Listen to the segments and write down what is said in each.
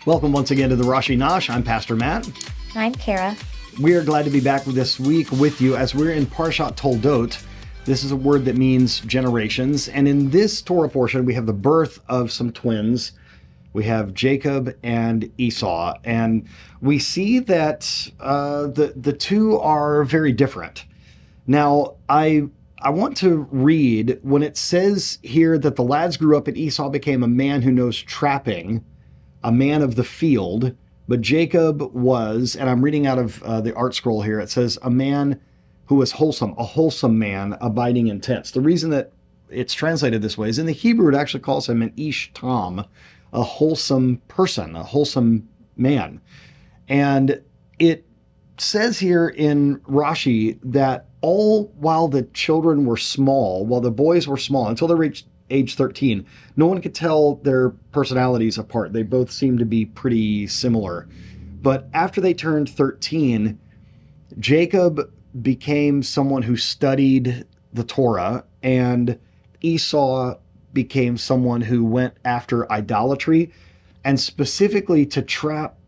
Welcome once again to the Rashi Nosh. I'm Pastor Matt. I'm Kara. We are glad to be back this week with you as we're in Parasha Toldot. This is a word that means generations. And in this Torah portion, we have the birth of some twins. We have Jacob and Esau. And we see that the two are very different. Now, I want to read when it says here that the lads grew up and Esau became a man who knows trapping, a man of the field, but Jacob was, and I'm reading out of the art scroll here, it says a man who was wholesome, a wholesome man abiding in tents. The reason that it's translated this way is in the Hebrew, it actually calls him an ish tam, a wholesome person, a wholesome man. And it says here in Rashi that all while the children were small, while the boys were small, until they reached age 13, no one could tell their personalities apart. They both seemed to be pretty similar. But after they turned 13, Jacob became someone who studied the Torah, and Esau became someone who went after idolatry, and specifically to trap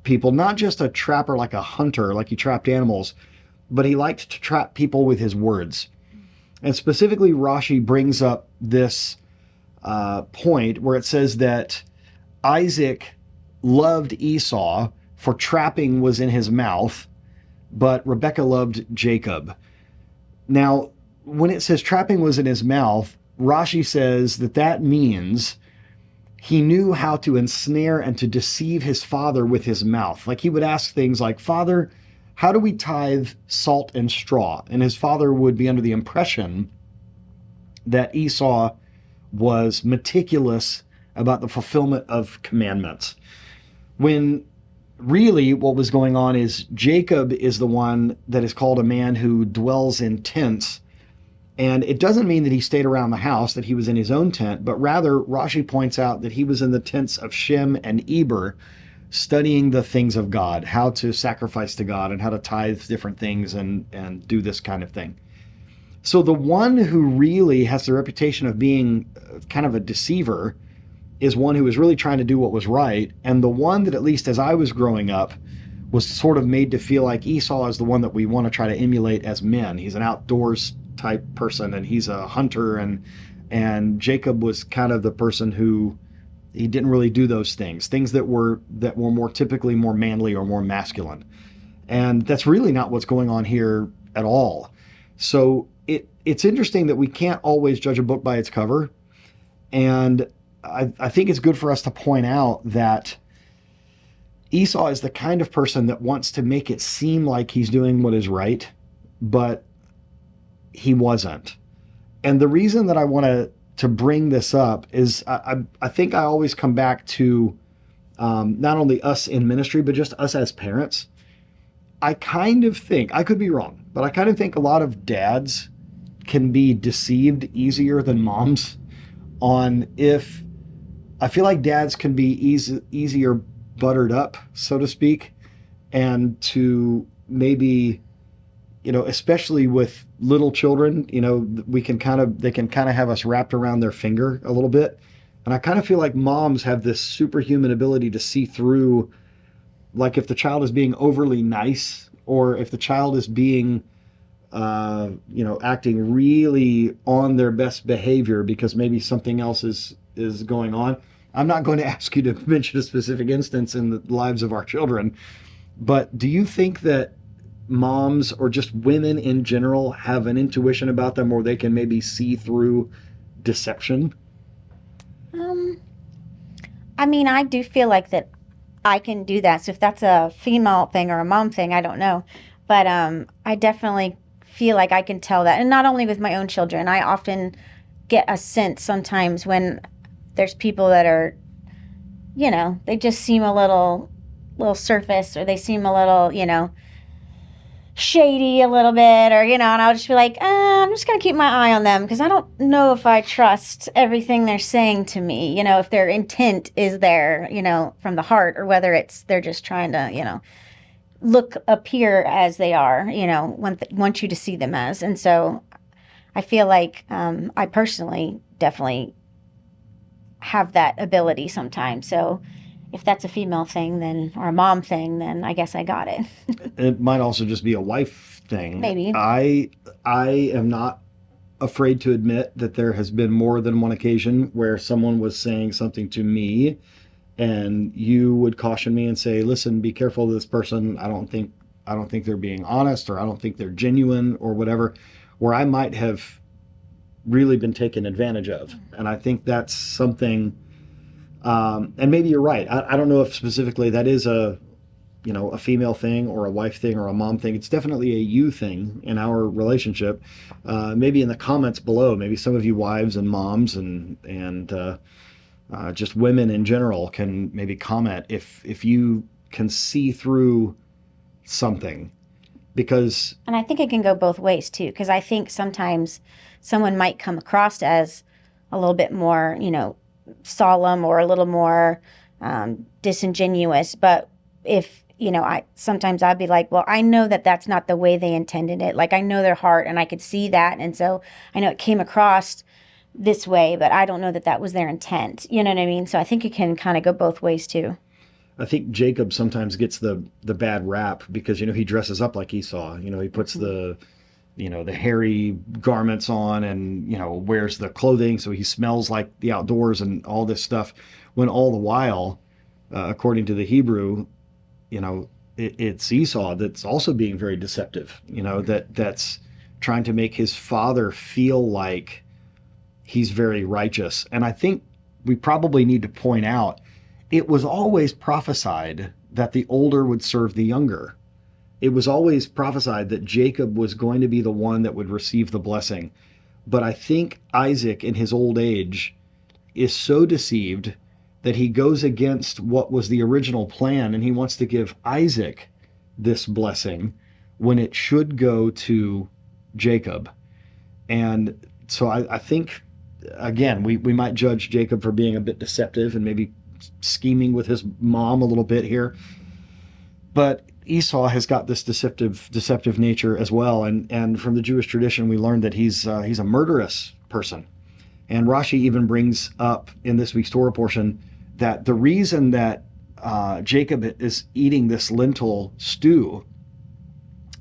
people, not just a trapper like a hunter, like he trapped animals, but he liked to trap people with his words. And specifically, Rashi brings up this point where it says that Isaac loved Esau, for trapping was in his mouth, but Rebekah loved Jacob. Now, when it says trapping was in his mouth, Rashi says that that means he knew how to ensnare and to deceive his father with his mouth. Like he would ask things like, "Father, how do we tithe salt and straw?" And his father would be under the impression that Esau was meticulous about the fulfillment of commandments. When really what was going on is Jacob is the one that is called a man who dwells in tents. And it doesn't mean that he stayed around the house, that he was in his own tent, but rather Rashi points out that he was in the tents of Shem and Eber, studying the things of God, how to sacrifice to God and how to tithe different things and do this kind of thing. So the one who really has the reputation of being kind of a deceiver is one who was really trying to do what was right. And the one that, at least as I was growing up, was sort of made to feel like Esau is the one that we want to try to emulate as men. He's an outdoors type person and he's a hunter, and Jacob was kind of the person who he didn't really do those things that were more typically more manly or more masculine. And that's really not what's going on here at all. So it's interesting that we can't always judge a book by its cover. And I think it's good for us to point out that Esau is the kind of person that wants to make it seem like he's doing what is right, but he wasn't. And the reason that I want to bring this up is I think I always come back to not only us in ministry, but just us as parents. I kind of think, I could be wrong, but I kind of think a lot of dads can be deceived easier than moms on if, I feel like dads can be easier buttered up, so to speak, and to maybe, especially with little children, they can kind of have us wrapped around their finger a little bit. And I kind of feel like moms have this superhuman ability to see through, like if the child is being overly nice, or if the child is being, acting really on their best behavior because maybe something else is going on. I'm not going to ask you to mention a specific instance in the lives of our children, but do you think that moms or just women in general have an intuition about them where they can maybe see through deception? I do feel like that I can do that. So if that's a female thing or a mom thing, I don't know. But I definitely feel like I can tell that. And not only with my own children, I often get a sense sometimes when there's people that are, they just seem a little surface, or they seem a little, shady a little bit, or, and I'll just be like, I'm just going to keep my eye on them because I don't know if I trust everything they're saying to me, if their intent is there, from the heart, or whether they're just trying to, appear as they are, want you to see them as. And so I feel like I personally definitely have that ability sometimes. So if that's a female thing, then, or a mom thing, then I guess I got it. It might also just be a wife thing. Maybe. I am not afraid to admit that there has been more than one occasion where someone was saying something to me and you would caution me and say, listen, be careful of this person. I don't think they're being honest, or I don't think they're genuine, or whatever, where I might have really been taken advantage of. And I think that's something, and maybe you're right. I don't know if specifically that is a female thing or a wife thing or a mom thing. It's definitely a you thing in our relationship. Maybe in the comments below, maybe some of you wives and moms and just women in general can maybe comment if you can see through something, because. And I think it can go both ways too, because I think sometimes someone might come across as a little bit more, solemn or a little more disingenuous. But if, sometimes I'd be like, well, I know that that's not the way they intended it. Like, I know their heart and I could see that. And so I know it came across this way, but I don't know that that was their intent. You know what I mean? So I think it can kind of go both ways too. I think Jacob sometimes gets the bad rap because, he dresses up like Esau. He puts the hairy garments on and, wears the clothing so he smells like the outdoors and all this stuff, when all the while, according to the Hebrew, it's Esau that's also being very deceptive, that's trying to make his father feel like he's very righteous. And I think we probably need to point out, it was always prophesied that the older would serve the younger. It was always prophesied that Jacob was going to be the one that would receive the blessing. But I think Isaac in his old age is so deceived that he goes against what was the original plan, and he wants to give Isaac this blessing when it should go to Jacob. And so I think, again, we might judge Jacob for being a bit deceptive and maybe scheming with his mom a little bit here. But Esau has got this deceptive nature as well. And from the Jewish tradition, we learned that he's a murderous person. And Rashi even brings up in this week's Torah portion that the reason that Jacob is eating this lentil stew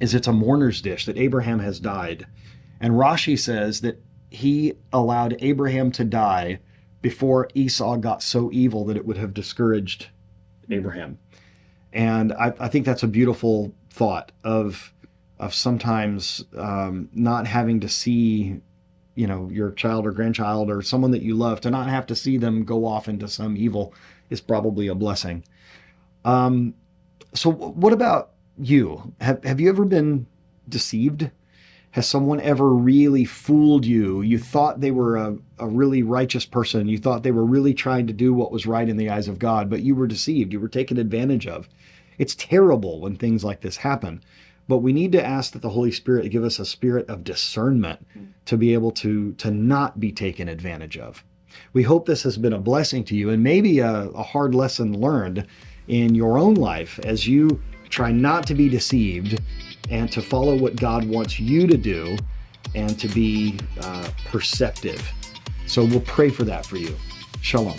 is it's a mourner's dish, that Abraham has died. And Rashi says that he allowed Abraham to die before Esau got so evil that it would have discouraged Abraham. And I think that's a beautiful thought of sometimes not having to see, your child or grandchild or someone that you love, to not have to see them go off into some evil is probably a blessing. So what about you? Have you ever been deceived? Has someone ever really fooled you? You thought they were a really righteous person. You thought they were really trying to do what was right in the eyes of God, but you were deceived. You were taken advantage of. It's terrible when things like this happen, but we need to ask that the Holy Spirit give us a spirit of discernment to be able to not be taken advantage of. We hope this has been a blessing to you, and maybe a hard lesson learned in your own life as you try not to be deceived and to follow what God wants you to do and to be perceptive. So we'll pray for that for you. Shalom.